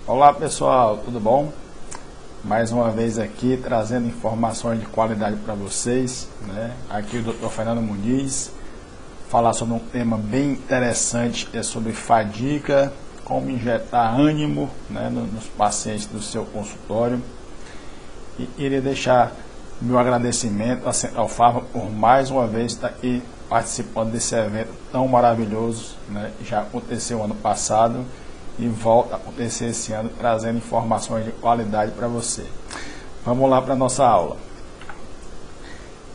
Olá pessoal, tudo bom? Mais uma vez aqui trazendo informações de qualidade para vocês, né? Aqui o Dr. Fernando Muniz, falar sobre um tema bem interessante, é sobre fadiga, como injetar ânimo, né, nos pacientes do seu consultório. E iria deixar meu agradecimento à Central Farma por mais uma vez estar aqui participando desse evento tão maravilhoso, né? Já aconteceu ano passado e volta a acontecer esse ano, trazendo informações de qualidade para você. Vamos lá para a nossa aula.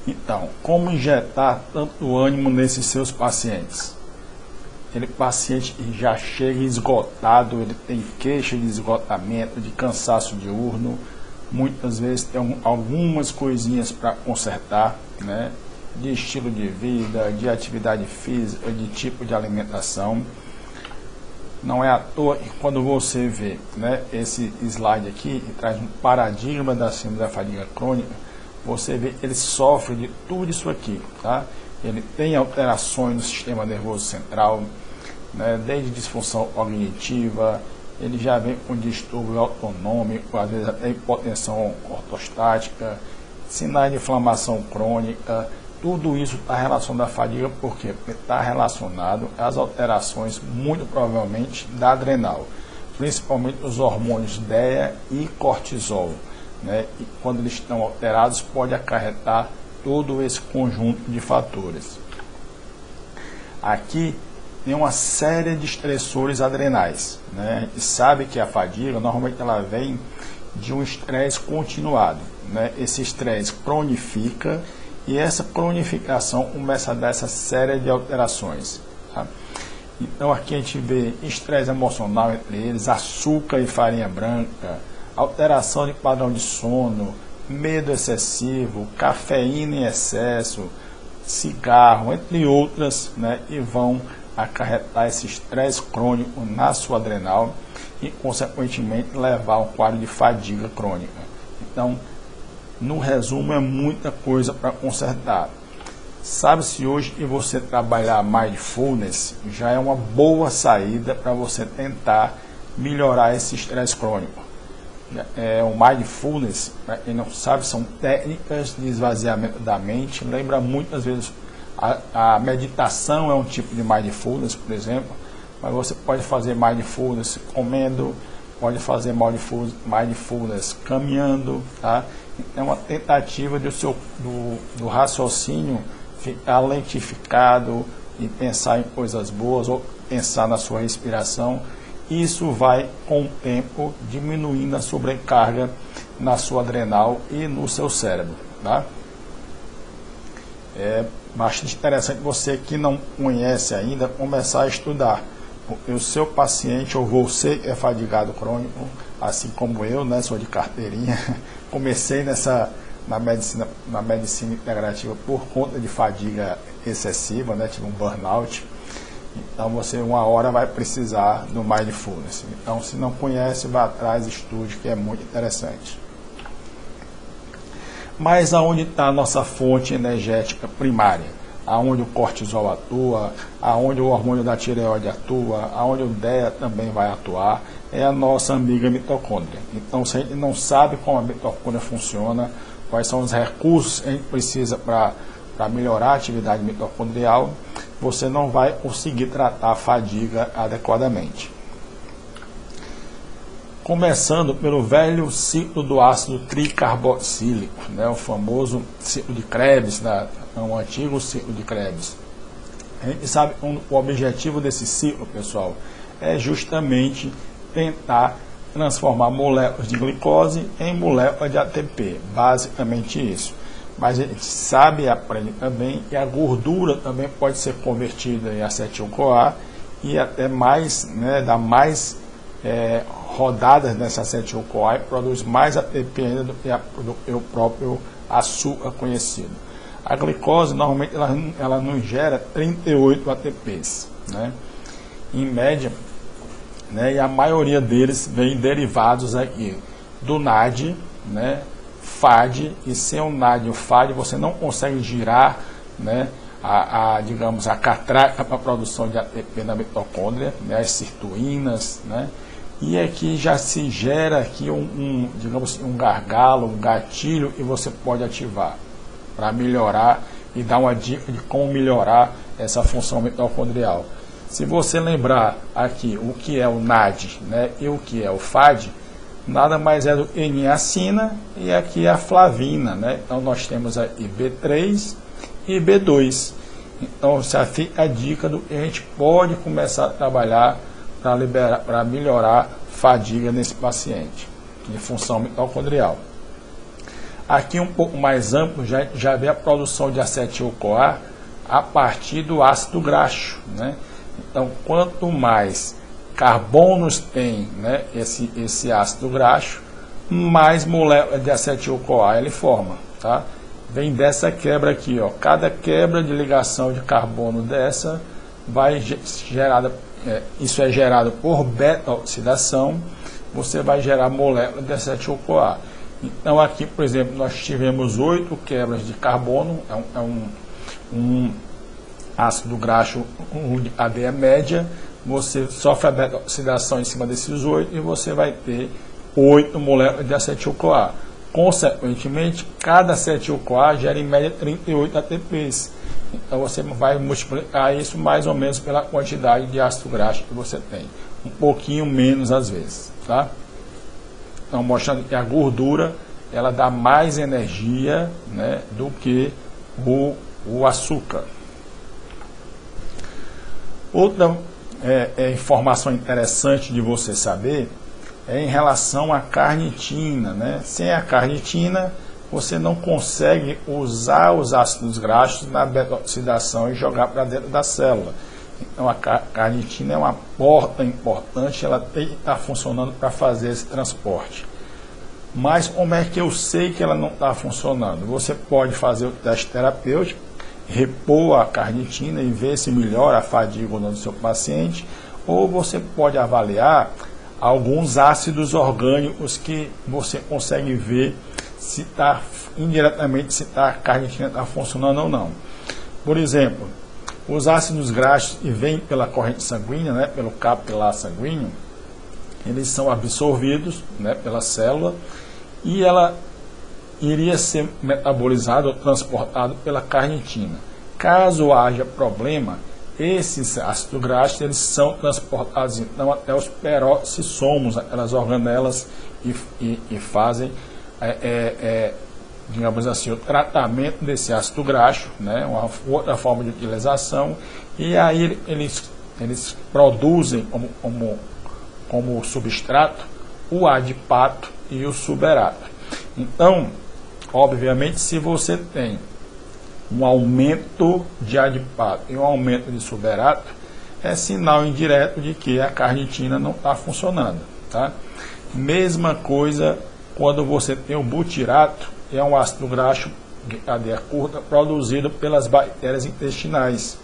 Então, como injetar tanto ânimo nesses seus pacientes? Aquele paciente já chega esgotado, ele tem queixa de esgotamento, de cansaço diurno, muitas vezes tem algumas coisinhas para consertar, né? De estilo de vida, de atividade física, de tipo de alimentação. Não é à toa que quando você vê, né, esse slide aqui, que traz um paradigma da síndrome da fadiga crônica, você vê que ele sofre de tudo isso aqui, tá? Ele tem alterações no sistema nervoso central, né, desde disfunção cognitiva, ele já vem com distúrbio autonômico, às vezes até hipotensão ortostática, sinais de inflamação crônica. Tudo isso está relacionado à fadiga, por quê? Porque está relacionado às alterações, muito provavelmente, da adrenal, principalmente os hormônios DEA e cortisol, né? E quando eles estão alterados, pode acarretar todo esse conjunto de fatores. Aqui tem uma série de estressores adrenais, né? A gente sabe que a fadiga, normalmente, ela vem de um estresse continuado, né? Esse estresse cronifica, e essa cronificação começa a dar essa série de alterações, tá? Então aqui a gente vê estresse emocional entre eles, açúcar e farinha branca, alteração de padrão de sono, medo excessivo, cafeína em excesso, cigarro, entre outras, né? E vão acarretar esse estresse crônico na sua adrenal e, consequentemente, levar a um quadro de fadiga crônica. Então, no resumo, é muita coisa para consertar. Sabe-se hoje que você trabalhar mindfulness já é uma boa saída para você tentar melhorar esse estresse crônico. O mindfulness, para quem não sabe, são técnicas de esvaziamento da mente. Lembra muitas vezes, a meditação é um tipo de mindfulness, por exemplo, mas você pode fazer mindfulness comendo, pode fazer mindfulness caminhando, tá? É uma tentativa do raciocínio ficar lentificado e pensar em coisas boas ou pensar na sua respiração. Isso vai, com o tempo, diminuindo a sobrecarga na sua adrenal e no seu cérebro, tá? É bastante interessante você que não conhece ainda começar a estudar, porque o seu paciente ou você que é fadigado crônico, assim como eu, né, sou de carteirinha, comecei na medicina integrativa por conta de fadiga excessiva, né, tive um burnout. Então você uma hora vai precisar do mindfulness. Então, se não conhece, vá atrás, estude, que é muito interessante. Mas aonde está a nossa fonte energética primária? Aonde o cortisol atua, aonde o hormônio da tireoide atua, aonde o DEA também vai atuar, é a nossa amiga mitocôndria. Então, se a gente não sabe como a mitocôndria funciona, quais são os recursos que a gente precisa para melhorar a atividade mitocondrial, você não vai conseguir tratar a fadiga adequadamente. Começando pelo velho ciclo do ácido tricarboxílico, né, o famoso ciclo de Krebs, o antigo ciclo de Krebs. A gente sabe que o objetivo desse ciclo, pessoal, é justamente tentar transformar moléculas de glicose em moléculas de ATP, basicamente isso. Mas a gente sabe e aprende também que a gordura também pode ser convertida em acetil-CoA e até mais, né, dá mais rodadas nessa acetil-CoA e produz mais ATP ainda do que o próprio açúcar conhecido. A glicose, normalmente, ela não gera 38 ATPs, né, em média, né, e a maioria deles vem derivados aqui do NAD, né, FAD, e sem o NAD e o FAD você não consegue girar, né, digamos, a catraca para a produção de ATP na mitocôndria, né, as sirtuínas, né, e aqui já se gera aqui digamos assim, um gargalo, um gatilho, e você pode ativar para melhorar e dar uma dica de como melhorar essa função mitocondrial. Se você lembrar aqui o que é o NAD, né, e o que é o FAD, nada mais é do que niacina e aqui a flavina, né? Então nós temos aí B3 e B2. Então já fica a dica do que a gente pode começar a trabalhar para melhorar fadiga nesse paciente, de função mitocondrial. Aqui um pouco mais amplo, já vê a produção de acetil-CoA a partir do ácido graxo, né? Então, quanto mais carbonos tem, né, esse ácido graxo, mais moléculas de acetil-CoA ele forma, tá? Vem dessa quebra aqui, ó. Cada quebra de ligação de carbono dessa vai gerada, isso é gerado por beta-oxidação, você vai gerar moléculas de acetil-CoA. Então aqui, por exemplo, nós tivemos 8 quebras de carbono, um ácido graxo, um cadeia média, você sofre a beta-oxidação em cima desses 8 e você vai ter 8 moléculas de acetil-CoA. Consequentemente, cada acetil-CoA gera em média 38 ATPs. Então você vai multiplicar isso mais ou menos pela quantidade de ácido graxo que você tem. Um pouquinho menos às vezes, tá? Então mostrando que a gordura ela dá mais energia, né, do que o açúcar. Outra informação interessante de você saber é em relação à carnitina, né? Sem a carnitina, você não consegue usar os ácidos graxos na beta-oxidação e jogar para dentro da célula. Então a carnitina é uma porta importante, ela tem que estar funcionando para fazer esse transporte. Mas como é que eu sei que ela não está funcionando? Você pode fazer o teste terapêutico, repor a carnitina e ver se melhora a fadiga ou não do seu paciente, ou você pode avaliar alguns ácidos orgânicos que você consegue ver se está indiretamente se a carnitina está funcionando ou não. Por exemplo, os ácidos graxos que vêm pela corrente sanguínea, né, pelo capilar sanguíneo, eles são absorvidos, né, pela célula e ela iria ser metabolizado ou transportado pela carnitina. Caso haja problema, esses ácidos graxos eles são transportados então até os peroxissomos, aquelas organelas, e fazem digamos assim, o tratamento desse ácido graxo, né, uma outra forma de utilização, e aí eles produzem como substrato o adipato e o suberato. Então, obviamente, se você tem um aumento de adipato e um aumento de suberato, é sinal indireto de que a carnitina não está funcionando, tá? Mesma coisa quando você tem o butirato, é um ácido graxo de cadeia curta produzido pelas bactérias intestinais.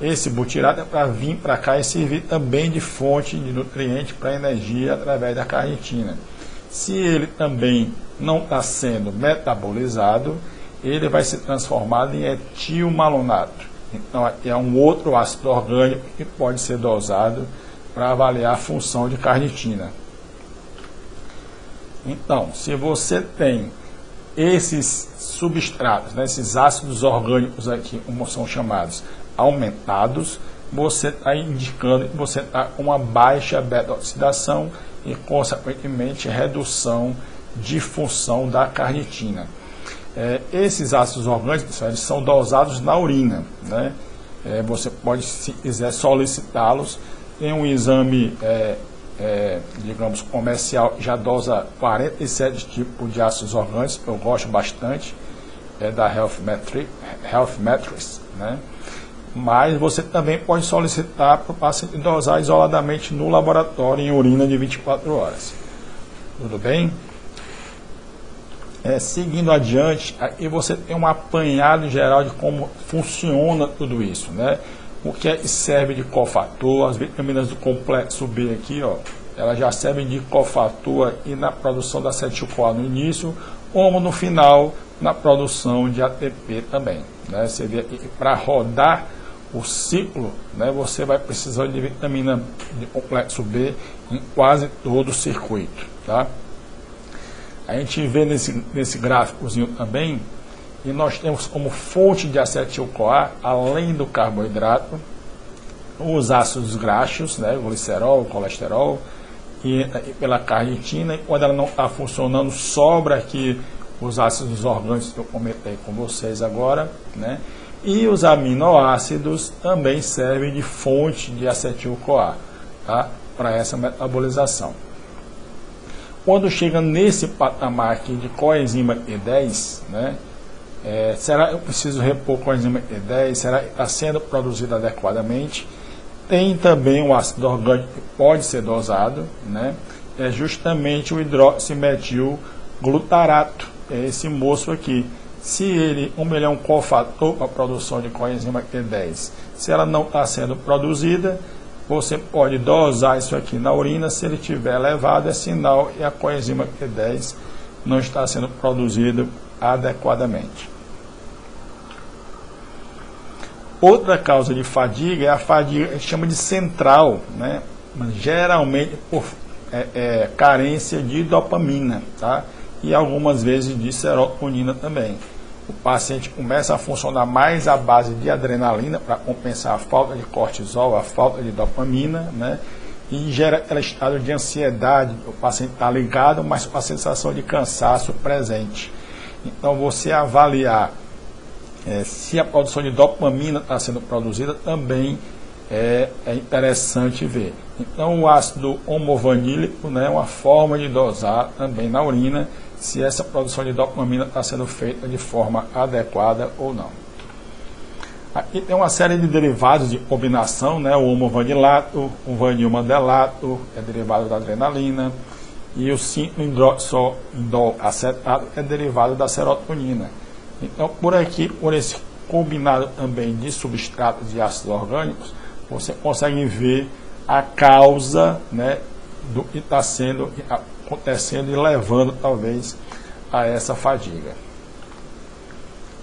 Esse butirato é para vir para cá e servir também de fonte de nutriente para energia através da carnitina. Se ele também não está sendo metabolizado, ele vai ser transformado em etilmalonato. Então, é um outro ácido orgânico que pode ser dosado para avaliar a função de carnitina. Então, se você tem esses substratos, né, esses ácidos orgânicos aqui, como são chamados, aumentados, você está indicando que você está com uma baixa beta-oxidação e, consequentemente, redução de função da carnitina. Esses ácidos orgânicos, eles são dosados na urina, né? Você pode, se quiser, solicitá-los. Tem um exame, digamos, comercial, já dosa 47 tipos de ácidos orgânicos, eu gosto bastante, da Health Metrics, né? Mas você também pode solicitar para o paciente dosar isoladamente no laboratório em urina de 24 horas. Tudo bem? Seguindo adiante, aqui você tem um apanhado geral de como funciona tudo isso, né? O que é que serve de cofator, as vitaminas do complexo B aqui, ó, elas já servem de cofator e na produção da acetil-CoA no início, como no final, na produção de ATP também, né? Você vê aqui que para rodar o ciclo, né, você vai precisar de vitamina de complexo B em quase todo o circuito, tá? A gente vê nesse gráficozinho também, e nós temos como fonte de acetil-CoA, além do carboidrato, os ácidos graxos, né, o glicerol, o colesterol, e pela carnitina, e quando ela não está funcionando, sobra aqui os ácidos orgânicos que eu comentei com vocês agora, né? E os aminoácidos também servem de fonte de acetil-CoA, tá? Para essa metabolização. Quando chega nesse patamar aqui de coenzima E10, né? Será que eu preciso repor coenzima E10? Será que está sendo produzido adequadamente? Tem também o ácido orgânico que pode ser dosado, né? É justamente o hidroximetil glutarato, é esse moço aqui. Se ele é um cofator para a produção de coenzima Q10, se ela não está sendo produzida, você pode dosar isso aqui na urina. Se ele estiver elevado, é sinal que a coenzima Q10 não está sendo produzida adequadamente. Outra causa de fadiga é a fadiga que a gente chama de central, né? Geralmente por carência de dopamina, tá? E algumas vezes de serotonina também. O paciente começa a funcionar mais à base de adrenalina para compensar a falta de cortisol, a falta de dopamina, né? E gera aquele estado de ansiedade, o paciente está ligado, mas com a sensação de cansaço presente. Então, você avaliar se a produção de dopamina está sendo produzida também é interessante ver. Então, o ácido homovanílico, né, é uma forma de dosar também na urina se essa produção de dopamina está sendo feita de forma adequada ou não. Aqui tem uma série de derivados de combinação, né, o homovanilato, o vanilmandelato, é derivado da adrenalina, e o 5-hidroxilindol-acetato é derivado da serotonina. Então, por aqui, por esse combinado também de substratos de ácidos orgânicos, você consegue ver a causa, né, do que está acontecendo e levando, talvez, a essa fadiga.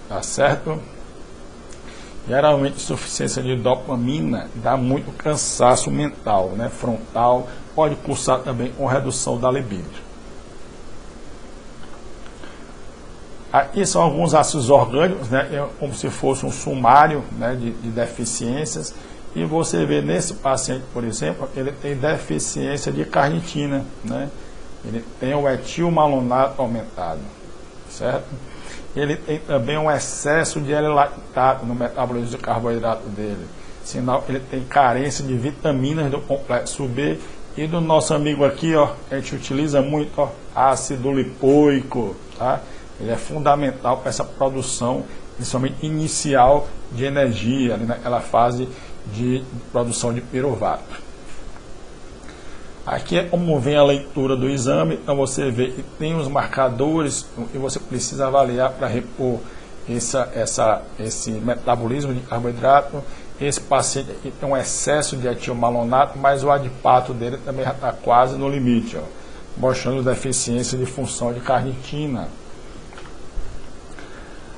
Tá certo? Geralmente, insuficiência de dopamina dá muito cansaço mental, né, frontal, pode cursar também com redução da libido. Aqui são alguns ácidos orgânicos, né, como se fosse um sumário, né, de deficiências, e você vê nesse paciente, por exemplo, ele tem deficiência de carnitina, né, ele tem o etilmalonato aumentado, certo? Ele tem também um excesso de L-lactato no metabolismo de carboidrato dele, sinal que ele tem carência de vitaminas do complexo B e do nosso amigo aqui, ó, a gente utiliza muito, ó, ácido lipoico, tá? Ele é fundamental para essa produção, principalmente inicial, de energia, ali naquela fase de produção de piruvato. Aqui é como vem a leitura do exame, então você vê que tem os marcadores que você precisa avaliar para repor esse metabolismo de carboidrato. Esse paciente aqui tem um excesso de etilmalonato, mas o adipato dele também já está quase no limite, ó, mostrando deficiência de função de carnitina.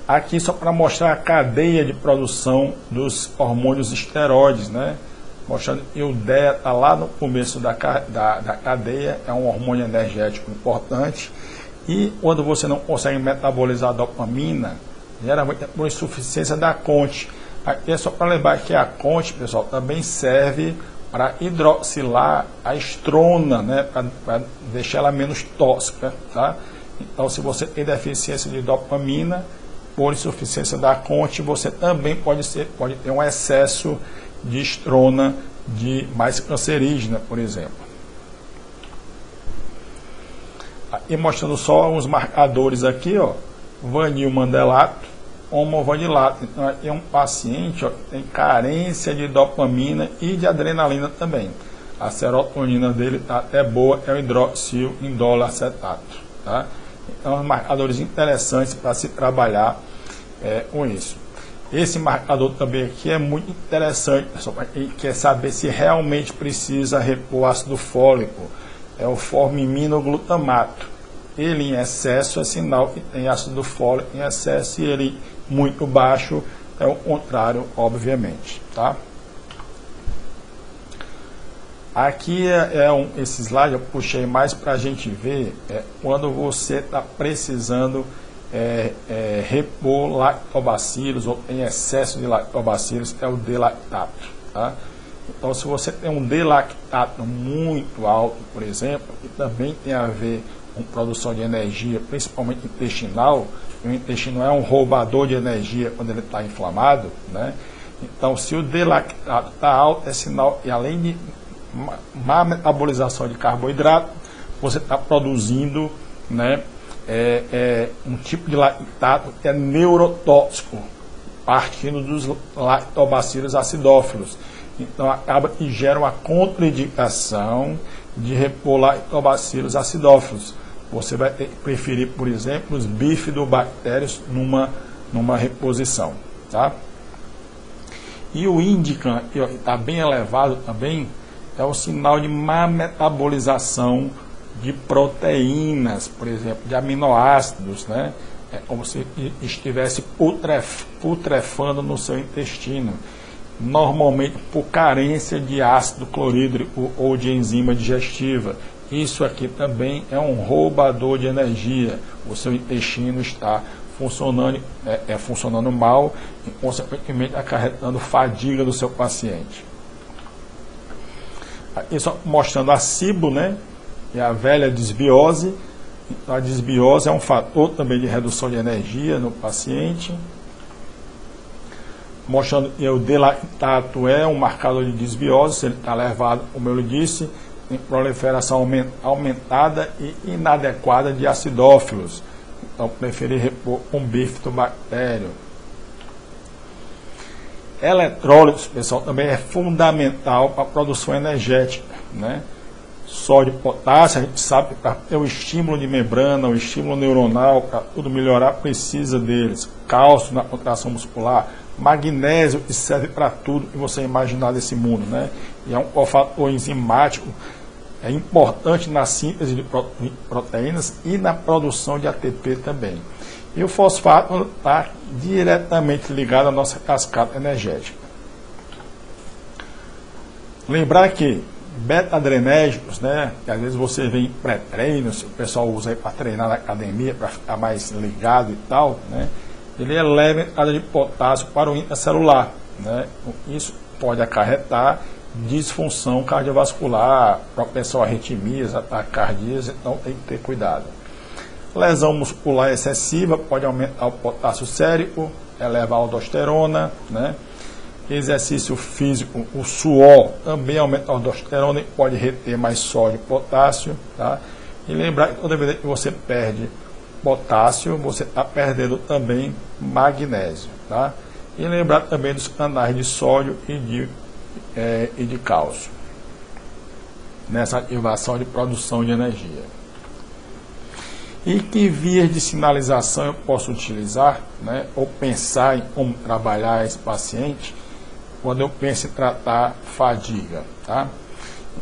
Aqui só para mostrar a cadeia de produção dos hormônios esteroides, né? Mostrando que o DEA está lá no começo da cadeia, é um hormônio energético importante, e quando você não consegue metabolizar a dopamina, geralmente é por insuficiência da CONT. Aqui é só para lembrar que a CONT, pessoal, também serve para hidroxilar a estrona, né? Para deixar ela menos tóxica, tá? Então, se você tem deficiência de dopamina, por insuficiência da CONT, você também pode ter um excesso de estrona mais cancerígena, por exemplo. E mostrando só os marcadores aqui, ó, vanilmandelato, homovanilato. Então, aqui é um paciente, ó, que tem carência de dopamina e de adrenalina também. A serotonina dele está até boa, é o hidroxilindol-acetato, tá? Então, marcadores interessantes para se trabalhar com isso. Esse marcador também aqui é muito interessante, pessoal, para quem quer saber se realmente precisa repor ácido fólico. É o formiminogglutamato. Ele em excesso é sinal que tem ácido fólico em excesso, e ele muito baixo é o contrário, obviamente, tá? Aqui esse slide eu puxei mais para a gente ver quando você está precisando repor lactobacilos ou tem excesso de lactobacilos, é o delactato, tá? Então, se você tem um delactato muito alto, por exemplo, que também tem a ver com produção de energia, principalmente intestinal, o intestino é um roubador de energia quando ele está inflamado, né? Então, se o delactato está alto, é sinal, e além de má metabolização de carboidrato, você está produzindo, né, um tipo de lactato que é neurotóxico, partindo dos lactobacilos acidófilos. Então, acaba que gera uma contraindicação de repor lactobacilos acidófilos. Você vai ter que preferir, por exemplo, os bifidobactérios numa reposição, tá? E o índica, que está bem elevado também, é um sinal de má metabolização de proteínas, por exemplo, de aminoácidos, né? É como se estivesse putrefando no seu intestino, normalmente por carência de ácido clorídrico ou de enzima digestiva. Isso aqui também é um roubador de energia. O seu intestino está funcionando mal e, consequentemente, acarretando fadiga do seu paciente. Aqui só mostrando a SIBO, né? Que é a velha desbiose. Então, a desbiose é um fator também de redução de energia no paciente. Mostrando que o delactato é um marcador de desbiose, se ele está elevado, como eu lhe disse, em proliferação aumentada e inadequada de acidófilos. Então, preferir repor com bifidobactério. Eletrólitos, pessoal, também é fundamental para a produção energética, né? Sódio e potássio, a gente sabe que para ter o estímulo de membrana, o estímulo neuronal, para tudo melhorar, precisa deles. Cálcio na contração muscular, magnésio, que serve para tudo que você imaginar desse mundo, né? E é um cofator enzimático, é importante na síntese de proteínas e na produção de ATP também. E o fosfato está diretamente ligado à nossa cascata energética. Lembrar que beta-adrenérgicos, né, que às vezes você vê em pré-treinos, o pessoal usa aí para treinar na academia, para ficar mais ligado e tal, né, ele eleva a entrada de potássio para o intracelular, né, isso pode acarretar disfunção cardiovascular, propensão a arritmias, ataques cardíacos, então tem que ter cuidado. Lesão muscular excessiva pode aumentar o potássio sérico, elevar a aldosterona, né? Exercício físico, o suor também aumenta a aldosterona e pode reter mais sódio e potássio, tá? E lembrar que toda vez que você perde potássio, você está perdendo também magnésio, tá? E lembrar também dos canais de sódio e de cálcio nessa ativação de produção de energia. E que vias de sinalização eu posso utilizar, né, ou pensar em como trabalhar esse paciente quando eu penso em tratar fadiga, tá?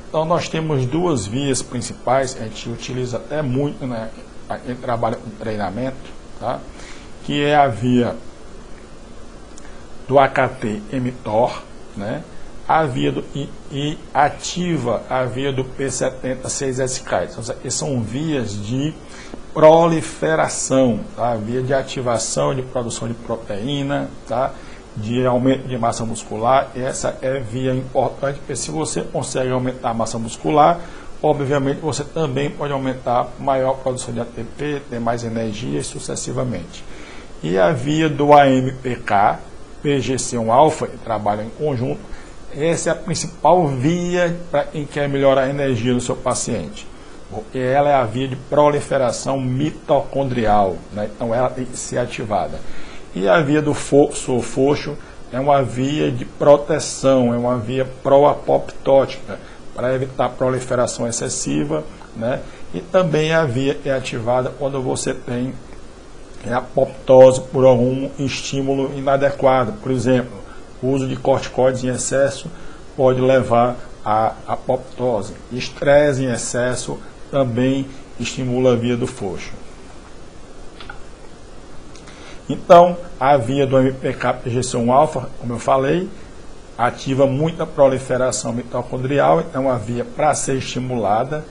Então, nós temos duas vias principais, a gente utiliza até muito, né, para quem trabalha com treinamento, tá? Que é a via do AKT-mTOR, né? A via do I ativa a via do P70-6SK. Então, essas são vias de proliferação, tá? Via de ativação de produção de proteína, tá? De aumento de massa muscular. Essa é via importante, porque se você consegue aumentar a massa muscular, obviamente você também pode aumentar a maior produção de ATP, ter mais energia e sucessivamente. E a via do AMPK, PGC1-alfa, que trabalham em conjunto, essa é a principal via para quem quer melhorar a energia do seu paciente. Porque ela é a via de proliferação mitocondrial, né? Então ela tem que ser ativada. E a via do sulfoxo é uma via de proteção, é uma via pró-apoptótica, para evitar proliferação excessiva, né? E também a via é ativada quando você tem apoptose por algum estímulo inadequado. Por exemplo, o uso de corticoides em excesso pode levar à apoptose. Estresse em excesso também estimula a via do foxo. Então, a via do MPK-PGC1-alfa, como eu falei, ativa muita proliferação mitocondrial, então a via para ser estimulada.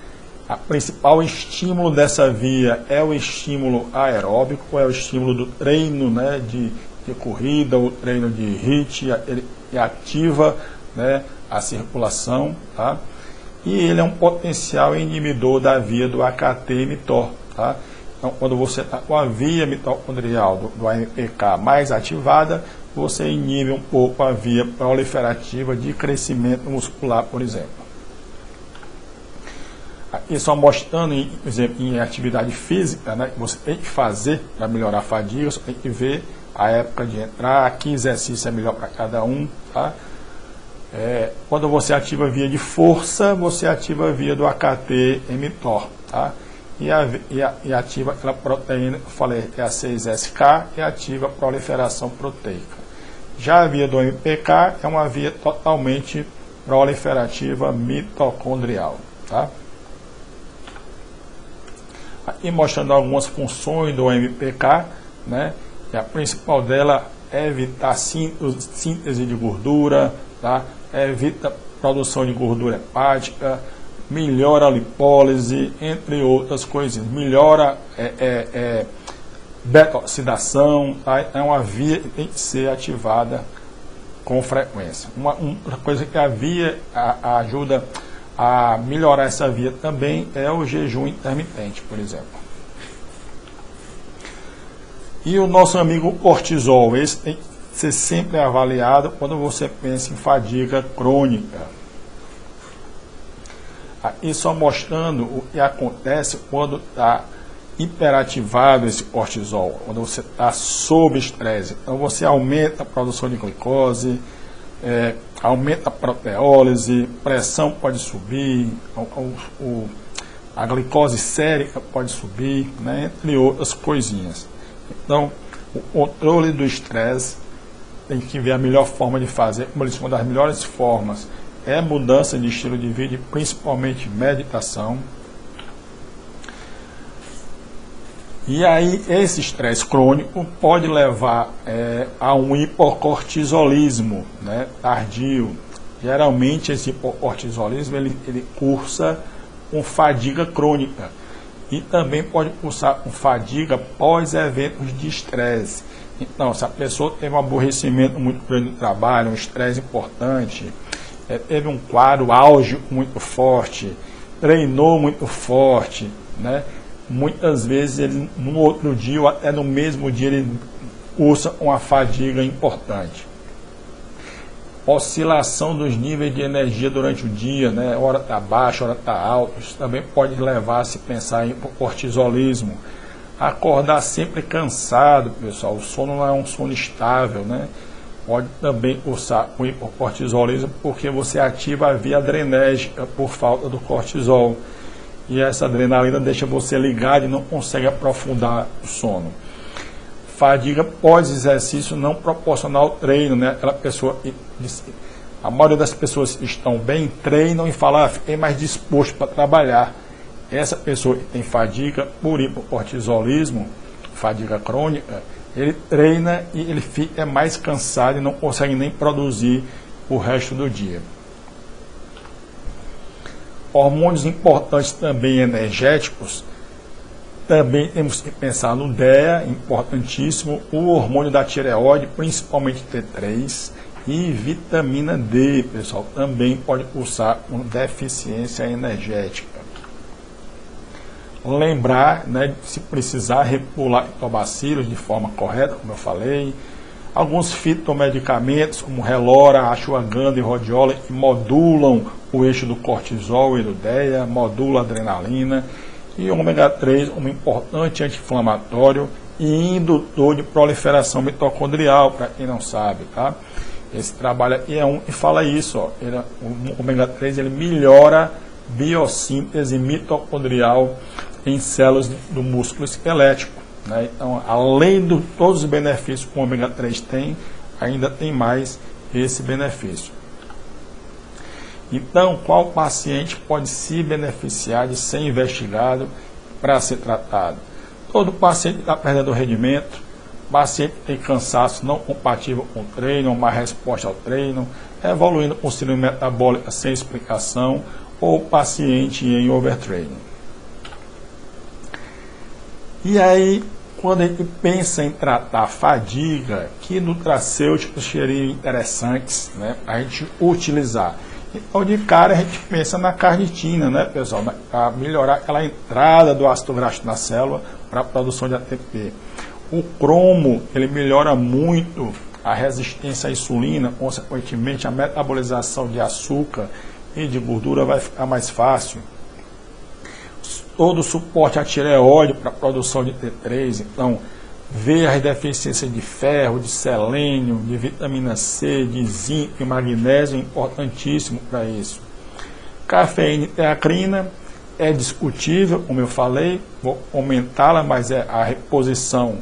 O principal estímulo dessa via é o estímulo aeróbico, é o estímulo do treino, né, de corrida, o treino de HIIT, ele ativa, né, a circulação, tá? E ele é um potencial inibidor da via do AKT-mTOR, tá? Então, quando você está com a via mitocondrial do AMPK mais ativada, você inibe um pouco a via proliferativa de crescimento muscular, por exemplo. Aqui só mostrando, por exemplo, em atividade física, né, que você tem que fazer para melhorar a fadiga, você tem que ver a época de entrar, que exercício é melhor para cada um, tá? Quando você ativa a via de força, você ativa a via do AKT-mTOR, tá? E ativa aquela proteína, eu falei, é a 6SK, e ativa a proliferação proteica. Já a via do MPK é uma via totalmente proliferativa mitocondrial, tá? Aqui mostrando algumas funções do MPK, né? E a principal dela é evitar a síntese de gordura, tá? Evita a produção de gordura hepática, melhora a lipólise, entre outras coisas. Melhora beta-oxidação, tá? É uma via que tem que ser ativada com frequência. Outra coisa que a via ajuda a melhorar essa via também é o jejum intermitente, por exemplo. E o nosso amigo cortisol, esse tem que ser sempre avaliado quando você pensa em fadiga crônica. Aqui só mostrando o que acontece quando está hiperativado esse cortisol, quando você está sob estresse. Então você aumenta a produção de glicose, aumenta a proteólise, pressão pode subir, a glicose sérica pode subir, né, entre outras coisinhas. Então, o controle do estresse tem que ver a melhor forma de fazer, como eles uma das melhores formas é mudança de estilo de vida, principalmente meditação. E aí, esse estresse crônico pode levar a um hipocortisolismo, né, tardio. Geralmente, esse hipocortisolismo ele cursa com fadiga crônica e também pode cursar com fadiga pós-eventos de estresse. Então, se a pessoa teve um aborrecimento muito grande no trabalho, um estresse importante, teve um quadro álgico muito forte, treinou muito forte, né? Muitas vezes ele no outro dia ou até no mesmo dia ele cursa uma fadiga importante. Oscilação dos níveis de energia durante o dia, né? Hora está baixa, hora está alta, isso também pode levar a se pensar em cortisolismo. Acordar sempre cansado, pessoal, o sono não é um sono estável, né? Pode também cursar o hipocortisolismo porque você ativa a via adrenérgica por falta do cortisol. E essa adrenalina deixa você ligado e não consegue aprofundar o sono. Fadiga pós-exercício não proporcional ao treino, né? Aquela pessoa, a maioria das pessoas que estão bem treinam e falam, fiquei mais disposto para trabalhar. Essa pessoa que tem fadiga por hipocortisolismo, fadiga crônica, ele treina e ele fica mais cansado e não consegue nem produzir o resto do dia. Hormônios importantes também energéticos, também temos que pensar no DEA, importantíssimo, o hormônio da tireoide, principalmente T3, e vitamina D, pessoal, também pode cursar uma deficiência energética. Lembrar, né, se precisar regular lactobacilos de forma correta, como eu falei. Alguns fitomedicamentos, como relora, ashwagandha e rhodiola, que modulam o eixo do cortisol e do DEA, modula a adrenalina. E o ômega 3, um importante anti-inflamatório e indutor de proliferação mitocondrial, para quem não sabe, tá? Esse trabalho aqui é um que fala isso, ó. O ômega 3 ele melhora biossíntese mitocondrial em células do músculo esquelético, né? Então, além de todos os benefícios que o ômega 3 tem, ainda tem mais esse benefício. Então, qual paciente pode se beneficiar de ser investigado para ser tratado? Todo paciente que está perdendo rendimento, paciente tem cansaço não compatível com o treino, má resposta ao treino, evoluindo com síndrome metabólica sem explicação, ou paciente em overtraining. E aí, quando a gente pensa em tratar fadiga, que nutracêuticos seriam interessantes, né, a gente utilizar? Então, de cara, a gente pensa na carnitina, né, pessoal, para melhorar aquela entrada do ácido graxo na célula para a produção de ATP. O cromo, ele melhora muito a resistência à insulina, consequentemente a metabolização de açúcar e de gordura vai ficar mais fácil. Todo o suporte à tireoide para a produção de T3, então ver as deficiências de ferro, de selênio, de vitamina C, de zinco e magnésio é importantíssimo para isso. Cafeína e teacrina é discutível, como eu falei, vou aumentá-la, mas a reposição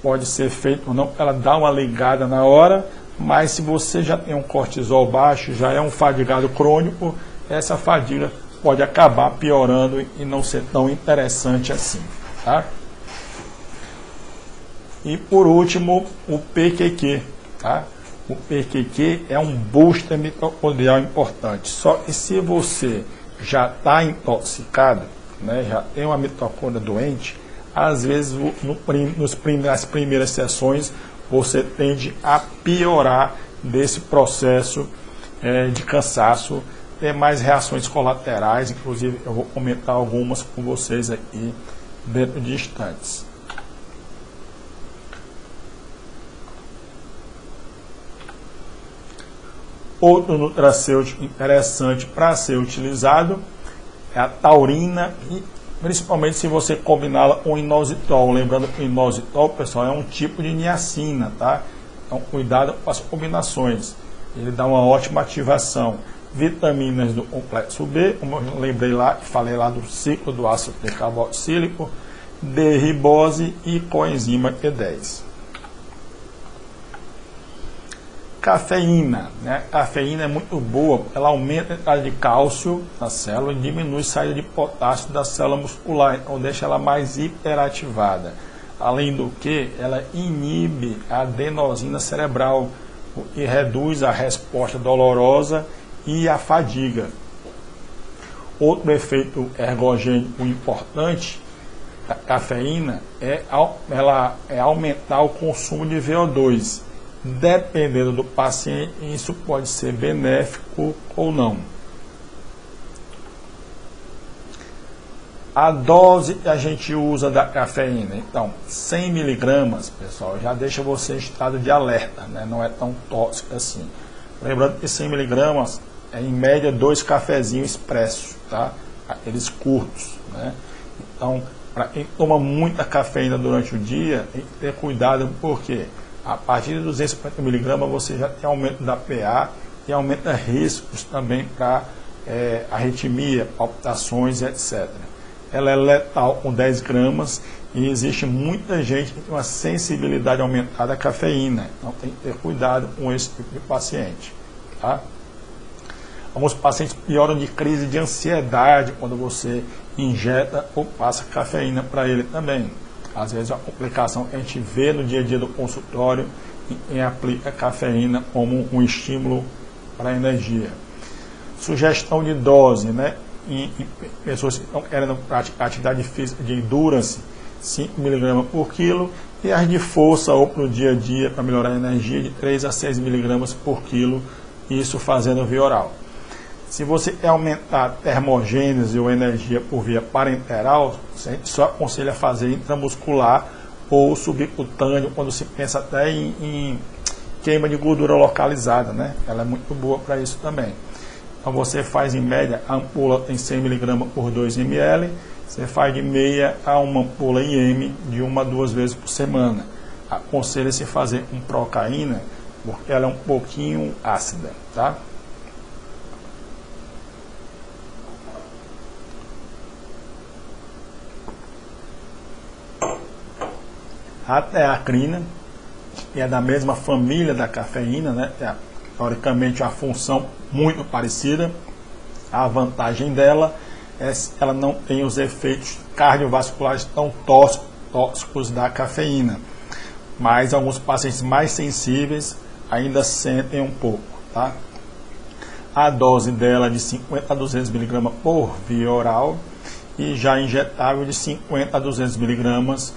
pode ser feita ou não, ela dá uma ligada na hora, mas se você já tem um cortisol baixo, já é um fadigado crônico, essa fadiga pode acabar piorando e não ser tão interessante assim, tá? E por último, o PQQ, tá? O PQQ é um booster mitocondrial importante, só que se você já está intoxicado, né, já tem uma mitocôndria doente, às vezes nas primeiras sessões você tende a piorar desse processo de cansaço, ter mais reações colaterais, inclusive eu vou comentar algumas com vocês aqui dentro de instantes. Outro nutracêutico interessante para ser utilizado é a taurina, e principalmente se você combiná-la com o inositol. Lembrando que o inositol, pessoal, é um tipo de niacina, tá? Então, cuidado com as combinações. Ele dá uma ótima ativação. Vitaminas do complexo B, como eu lembrei lá, falei lá do ciclo do ácido decarboxílico, D-ribose e coenzima Q10. Cafeína, né? Cafeína é muito boa, ela aumenta a entrada de cálcio na célula e diminui a saída de potássio da célula muscular, então deixa ela mais hiperativada. Além do que, ela inibe a adenosina cerebral e reduz a resposta dolorosa e a fadiga. Outro efeito ergogênico importante da cafeína é aumentar o consumo de VO2. Dependendo do paciente, isso pode ser benéfico ou não. A dose que a gente usa da cafeína, então, 100 miligramas, pessoal, já deixa você em estado de alerta, né? Não é tão tóxico assim. Lembrando que 100 miligramas é em média 2 cafezinhos expressos, tá? Aqueles curtos, né? Então, para quem toma muita cafeína durante o dia, tem que ter cuidado, porque a partir de 250 miligramas você já tem aumento da PA e aumenta riscos também para arritmia, palpitações, etc. Ela é letal com 10 gramas e existe muita gente que tem uma sensibilidade aumentada à cafeína. Então tem que ter cuidado com esse tipo de paciente, tá? Alguns pacientes pioram de crise de ansiedade quando você injeta ou passa cafeína para ele também. Às vezes é uma complicação que a gente vê no dia a dia do consultório e aplica cafeína como um estímulo para a energia. Sugestão de dose, né? Em pessoas que estão querendo praticar atividade física de endurance, 5 mg por quilo, e as de força ou para o dia a dia, para melhorar a energia, de 3 a 6 mg por quilo, isso fazendo via oral. Se você quer aumentar a termogênese ou energia por via parenteral, você só aconselha fazer intramuscular ou subcutâneo, quando se pensa até em queima de gordura localizada, né? Ela é muito boa para isso também. Então você faz em média, a ampola tem 100 mg por 2 ml, você faz de meia a uma ampola IM de 1 a 2 vezes por semana. Aconselha-se fazer com procaína, porque ela é um pouquinho ácida, tá? A teacrina, que é da mesma família da cafeína, né? Teoricamente uma função muito parecida. A vantagem dela é que ela não tem os efeitos cardiovasculares tão tóxicos da cafeína. mas alguns pacientes mais sensíveis ainda sentem um pouco, tá? A dose dela é de 50 a 200 mg por via oral e já injetável de 50 a 200 mg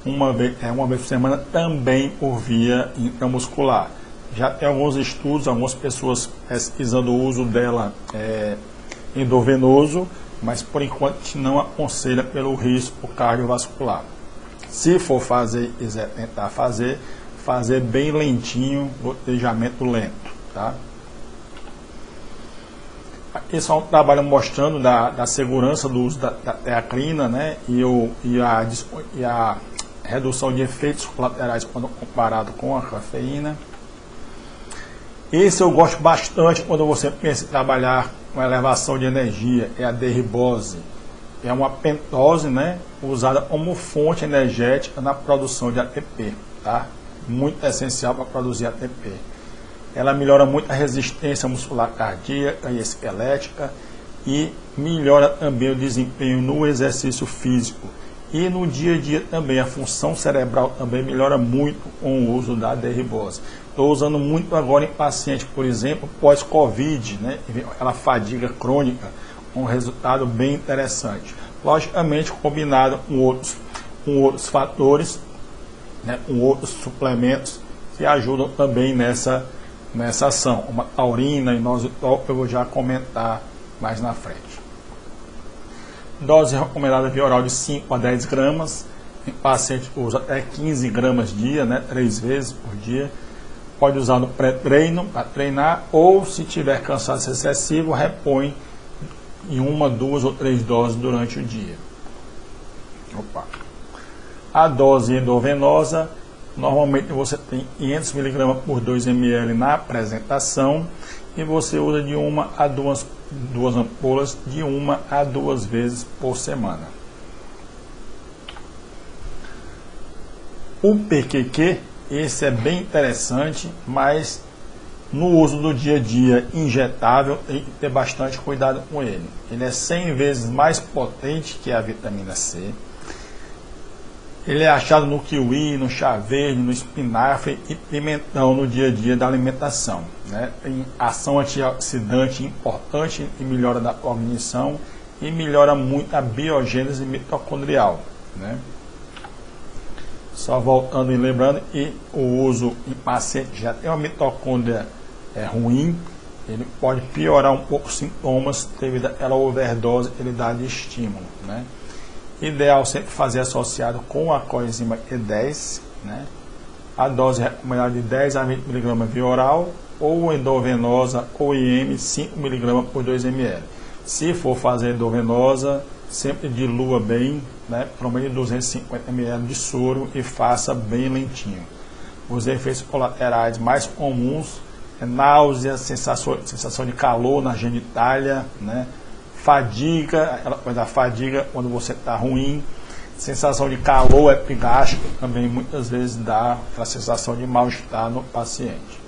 uma vez por semana, também por via intramuscular. Já tem alguns estudos, algumas pessoas pesquisando o uso dela endovenoso, mas por enquanto não aconselha pelo risco cardiovascular. Se for fazer, quiser tentar fazer bem lentinho, gotejamento lento, tá? Aqui só um trabalho mostrando da segurança do uso da teacrina, né, e a redução de efeitos colaterais quando comparado com a cafeína. Esse eu gosto bastante quando você pensa em trabalhar com elevação de energia, é a D-ribose. É uma pentose, né, usada como fonte energética na produção de ATP, tá? Muito essencial para produzir ATP. Ela melhora muito a resistência muscular cardíaca e esquelética e melhora também o desempenho no exercício físico. E no dia a dia também, a função cerebral também melhora muito com o uso da D-ribose. Estou usando muito agora em paciente, por exemplo, pós-Covid, né? Aquela fadiga crônica, um resultado bem interessante. Logicamente, combinado com outros fatores, né? Com outros suplementos que ajudam também nessa ação. Uma taurina, inositol, eu vou já comentar mais na frente. Dose recomendada via oral de 5 a 10 gramas. Em paciente usa até 15 gramas dia, né? 3 vezes por dia. Pode usar no pré-treino para treinar, ou se tiver cansaço excessivo, repõe em 1, 2 ou 3 doses durante o dia. A dose endovenosa, normalmente você tem 500 mg por 2 ml na apresentação e você usa de 1 a 2 ampolas de 1 a 2 vezes por semana. O PQQ, esse é bem interessante, mas no uso do dia a dia injetável tem que ter bastante cuidado com ele. Ele é 100 vezes mais potente que a vitamina C. Ele é achado no kiwi, no chá verde, no espinafre e pimentão no dia a dia da alimentação, né? Tem ação antioxidante importante e melhora da cognição e melhora muito a biogênese mitocondrial, né? Só voltando e lembrando, e o uso em paciente que já tem uma mitocôndria ruim, ele pode piorar um pouco os sintomas devido àquela overdose que ele dá de estímulo, né? Ideal sempre fazer associado com a coenzima Q10, né? A dose recomendada de 10 a 20 mg via oral, ou endovenosa ou IM 5 mg por 2 ml. Se for fazer endovenosa, sempre dilua bem, né? Promedio 250 ml de soro e faça bem lentinho. Os efeitos colaterais mais comuns é náusea, sensação de calor na genitália, né? Fadiga, aquela coisa da fadiga quando você está ruim, sensação de calor epigástrico também muitas vezes dá aquela sensação de mal-estar no paciente.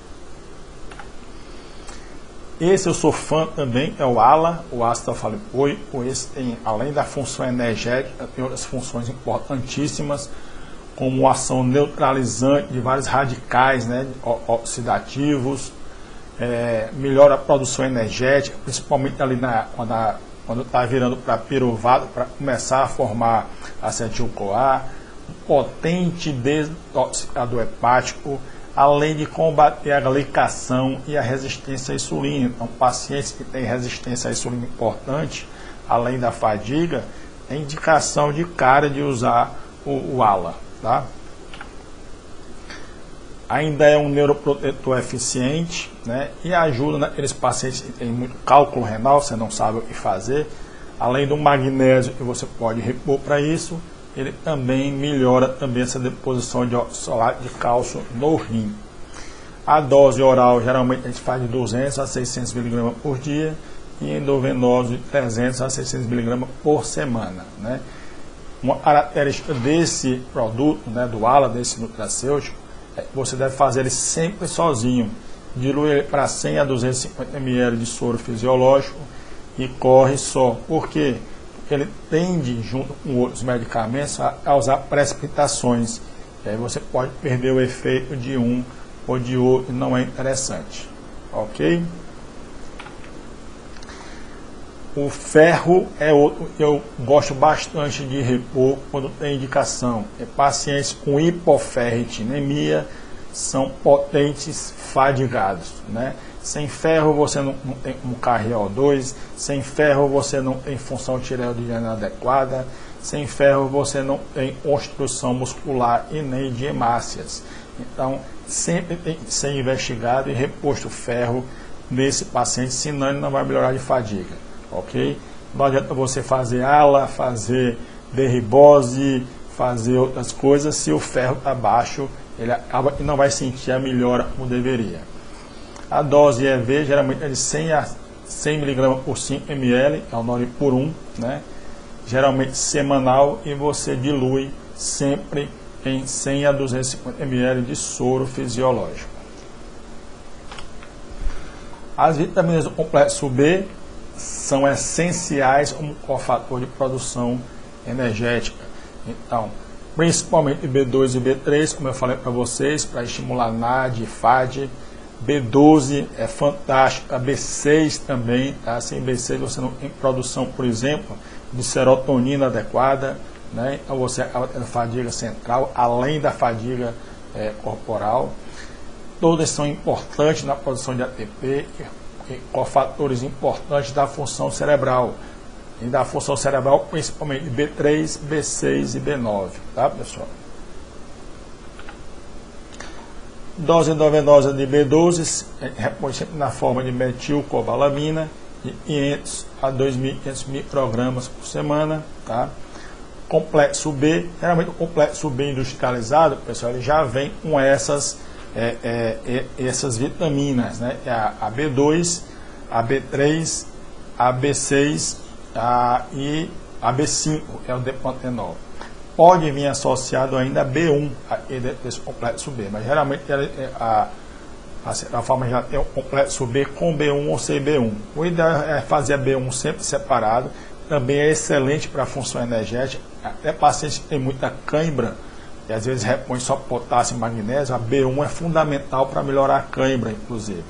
Esse eu sou fã também, é o ALA, o ácido alfa-lipoico. Esse tem, além da função energética, tem outras funções importantíssimas, como ação neutralizante de vários radicais, né, oxidativos, melhora a produção energética, principalmente ali quando está virando para piruvato, para começar a formar acetil-CoA, um potente desintoxicador hepático, além de combater a glicação e a resistência à insulina. Então, pacientes que têm resistência à insulina importante, além da fadiga, tem indicação de cara de usar o ALA, tá? Ainda é um neuroprotetor eficiente, né, e ajuda naqueles pacientes que têm muito cálculo renal, você não sabe o que fazer. Além do magnésio que você pode repor para isso, ele também melhora também essa deposição de oxalato de cálcio no rim. A dose oral geralmente a gente faz de 200 a 600 mg por dia e endovenoso de 300 a 600 mg por semana, né. Uma característica desse produto, né, do ALA, desse nutracêutico, você deve fazer ele sempre sozinho. Dilui ele para 100 a 250 ml de soro fisiológico e corre só. Por quê? Porque ele tende, junto com outros medicamentos, a causar precipitações. E aí você pode perder o efeito de um ou de outro, não é interessante. Ok? O ferro é outro que eu gosto bastante de repor quando tem indicação. Pacientes com hipoferritinemia são potentes fadigados, né? Sem ferro você não tem um KRO2, sem ferro você não tem função tireoidiana adequada, sem ferro você não tem obstrução muscular e nem de hemácias. Então, sempre tem que ser investigado e reposto ferro nesse paciente, senão ele não vai melhorar de fadiga. Ok? Não adianta você fazer ala, fazer derribose, fazer outras coisas, se o ferro está baixo, ele acaba que não vai sentir a melhora como deveria. A dose EV geralmente é de 100 a 100 mg por 5 ml, é o nome por 1, né? Geralmente semanal, e você dilui sempre em 100 a 250 ml de soro fisiológico. As vitaminas do complexo B são essenciais como cofator de produção energética. Então, principalmente B2 e B3, como eu falei para vocês, para estimular NAD e FAD. B12 é fantástico, a B6 também, tá? Sem B6 você não tem produção, por exemplo, de serotonina adequada, né? Então você acaba tendo fadiga central, além da fadiga corporal. Todas são importantes na produção de ATP, cofatores importantes da função cerebral. E da função cerebral, principalmente B3, B6 e B9, tá, pessoal? Dose endovenosa de B12 repõe sempre na forma de metilcobalamina, de 500 a 2.500 microgramas por semana, tá? Complexo B, geralmente o complexo B industrializado, pessoal, ele já vem com essas vitaminas, né? A B2, a B3, a B6 e a B5, é o depantenol. Pode vir associado ainda a B1 desse complexo B, mas geralmente a forma já tem o complexo B com B1 ou CB1. O ideal é fazer a B1 sempre separado, também é excelente para a função energética, até pacientes que têm muita cãibra, e às vezes repõe só potássio e magnésio, a B1 é fundamental para melhorar a cãibra, inclusive.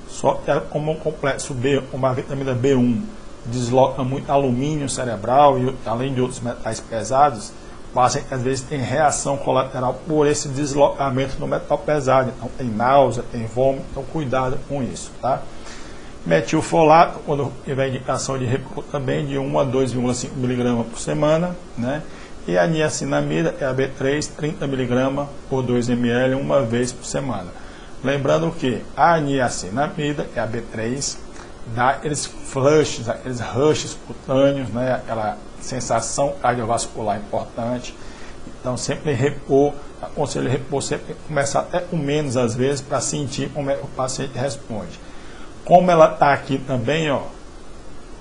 Só que como o complexo B, uma vitamina B1, desloca muito alumínio cerebral, e além de outros metais pesados, o paciente às vezes tem reação colateral por esse deslocamento do metal pesado. Então tem náusea, tem vômito, então cuidado com isso, tá? Metilfolato, quando tiver indicação de repor também, de 1 a 2,5 mg por semana, né? E a niacinamida é a B3, 30 mg por 2 ml, uma vez por semana. Lembrando que a niacinamida é a B3, dá aqueles flushes, aqueles rushes cutâneos, né? Aquela sensação cardiovascular importante. Então sempre repor, aconselho repor, sempre começar até com menos às vezes, para sentir como é que o paciente responde. Como ela está aqui também, ó,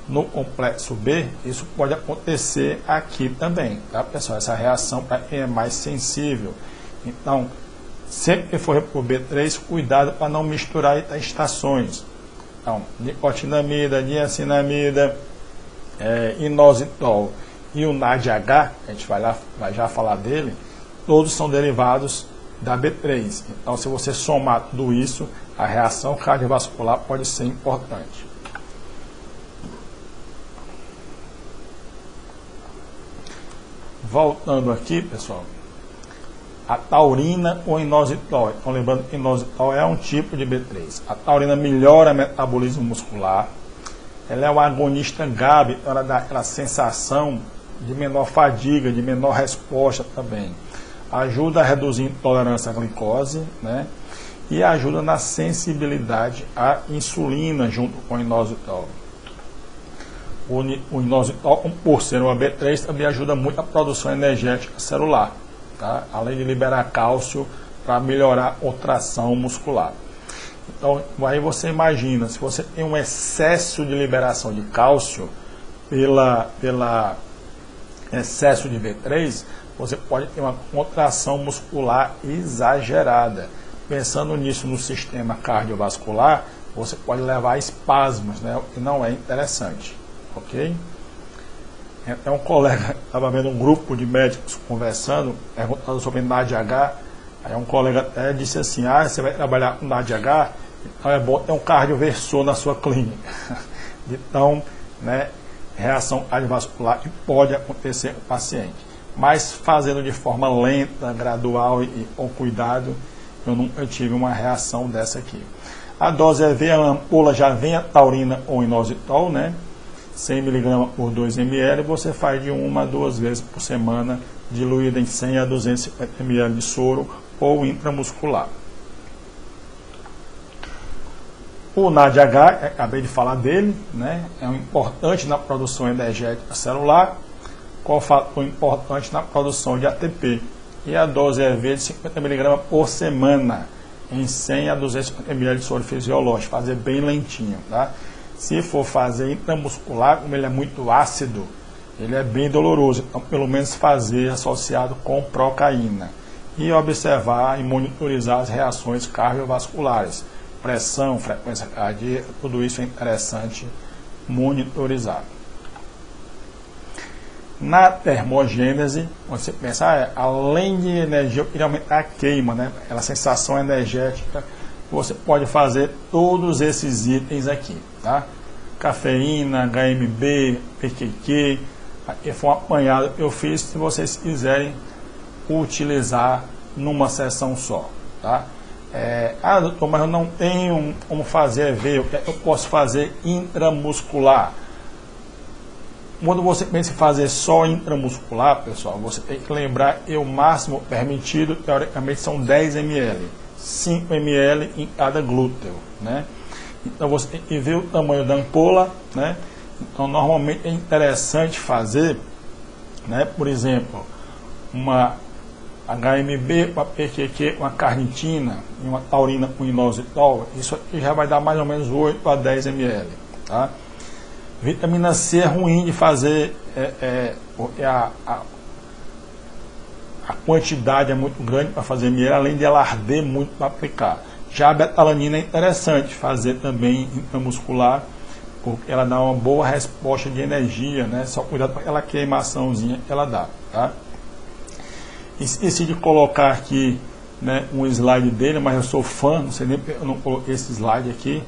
no complexo B, isso pode acontecer aqui também, tá, pessoal? Essa reação para quem é mais sensível. Então, sempre que for repor B3, cuidado para não misturar estações. Então, nicotinamida, niacinamida, inositol e o NADH, a gente vai já falar dele, todos são derivados da B3. Então, se você somar tudo isso, a reação cardiovascular pode ser importante. Voltando aqui, pessoal, a taurina ou inositol. Então, lembrando que inositol é um tipo de B3. A taurina melhora o metabolismo muscular. Ela é um agonista GABA, então ela dá aquela sensação de menor fadiga, de menor resposta também. Ajuda a reduzir a intolerância à glicose, né? E ajuda na sensibilidade à insulina junto com o inositol. O inositol, por ser uma B3, também ajuda muito a produção energética celular, tá? Além de liberar cálcio para melhorar a contração muscular. Então, aí você imagina, se você tem um excesso de liberação de cálcio pela excesso de B3, você pode ter uma contração muscular exagerada. Pensando nisso no sistema cardiovascular, você pode levar a espasmos, né, o que não é interessante, ok? É um colega, estava vendo um grupo de médicos conversando, perguntando sobre NADH, aí um colega até disse assim, você vai trabalhar com NADH, então é bom ter um cardioversor na sua clínica. Então, né, reação cardiovascular pode acontecer com o paciente, mas fazendo de forma lenta, gradual e com cuidado, eu nunca tive uma reação dessa aqui. A dose EV, a ampola já vem a taurina ou inositol, né? 100 mg por 2 ml, você faz de 1 a 2 vezes por semana, diluída em 100 a 250 ml de soro ou intramuscular. O NADH, acabei de falar dele, né? É um importante na produção energética celular. Qual fator importante na produção de ATP? E a dose EV de 50 mg por semana, em 100 a 250 ml de soro fisiológico, fazer bem lentinho, tá? Se for fazer intramuscular, como ele é muito ácido, ele é bem doloroso, então pelo menos fazer associado com procaína. E observar e monitorizar as reações cardiovasculares, pressão, frequência cardíaca, tudo isso é interessante monitorizar. Na termogênese, você pensa, além de energia, eu queria aumentar a queima, né? Aquela sensação energética, você pode fazer todos esses itens aqui, tá? Cafeína, HMB, PQQ, aqui foi um apanhado que eu fiz, se vocês quiserem utilizar numa sessão só, tá? Doutor, mas eu não tenho como fazer EV, eu posso fazer intramuscular. Quando você pensa em fazer só intramuscular, pessoal, você tem que lembrar que o máximo permitido, teoricamente, são 10 ml, 5 ml em cada glúteo, né? Então você tem que ver o tamanho da ampola, né? Então normalmente é interessante fazer, né? Por exemplo, uma HMB, uma PQQ, uma carnitina e uma taurina com inositol, isso aqui já vai dar mais ou menos 8 a 10 ml, tá? Vitamina C é ruim de fazer, porque a quantidade é muito grande para fazer ml, além de ela arder muito para aplicar. Já a betalanina é interessante fazer também intramuscular, porque ela dá uma boa resposta de energia, né? Só cuidado com aquela queimaçãozinha que ela dá, tá? Esqueci de colocar aqui, né, um slide dele, mas eu sou fã, não sei nem porque eu não coloquei esse slide aqui.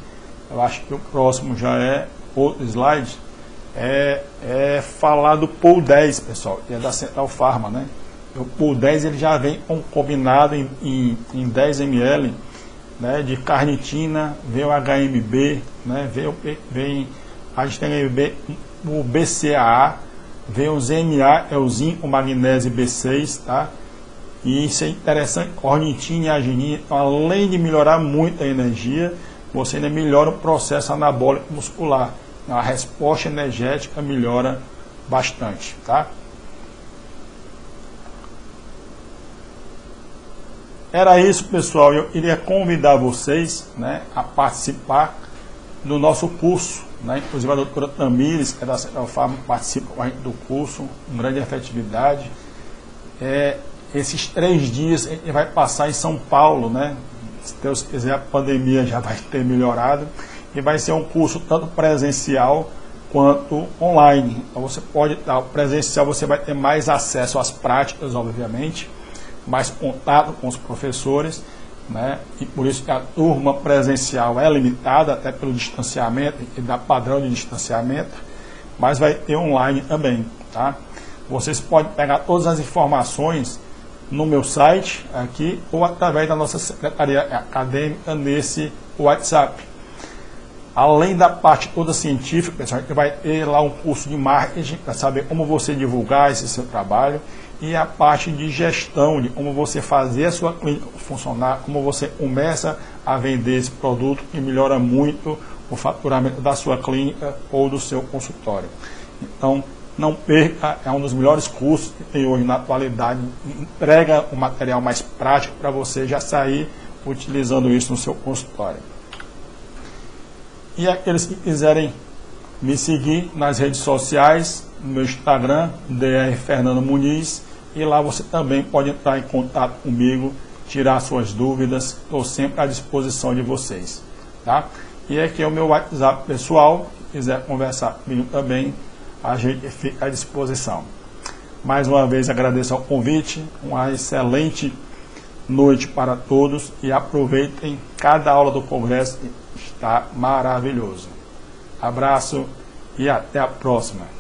Eu acho que o próximo já é outro slide. Falar do Pool 10, pessoal, que é da Central Pharma, né? O Pool 10 ele já vem combinado em 10 ml, né, de carnitina, vem o HMB, né, a gente tem o BCAA, vem o ZMA, é o zinco, o magnésio B6, tá? E isso é interessante, ornitina e arginina, então, além de melhorar muito a energia, você ainda melhora o processo anabólico muscular. A resposta energética melhora bastante, tá? Era isso, pessoal. Eu queria convidar vocês, né, a participar do nosso curso, né? Inclusive a doutora Tamires, que é da Central Pharma, participa com a gente do curso, com grande efetividade. Esses 3 dias a gente vai passar em São Paulo, né? Se Deus quiser, a pandemia já vai ter melhorado. E vai ser um curso tanto presencial quanto online. Então você pode estar presencial, você vai ter mais acesso às práticas, obviamente, mais contato com os professores, né? E por isso que a turma presencial é limitada, até pelo distanciamento, e dá padrão de distanciamento, mas vai ter online também, tá? Vocês podem pegar todas as informações no meu site aqui ou através da nossa secretaria acadêmica nesse WhatsApp. Além da parte toda científica, pessoal, a gente vai ter lá um curso de marketing para saber como você divulgar esse seu trabalho, e a parte de gestão, de como você fazer a sua clínica funcionar, como você começa a vender esse produto, que melhora muito o faturamento da sua clínica ou do seu consultório. Então, não perca, é um dos melhores cursos que tem hoje na atualidade, entrega um material mais prático para você já sair utilizando isso no seu consultório. E aqueles que quiserem me seguir nas redes sociais, no meu Instagram, Dr. Fernando Muniz, e lá você também pode entrar em contato comigo, tirar suas dúvidas, estou sempre à disposição de vocês, tá? E aqui é o meu WhatsApp pessoal, se quiser conversar comigo também, a gente fica à disposição. Mais uma vez agradeço ao convite, uma excelente noite para todos e aproveitem cada aula do Congresso, está maravilhoso. Abraço e até a próxima.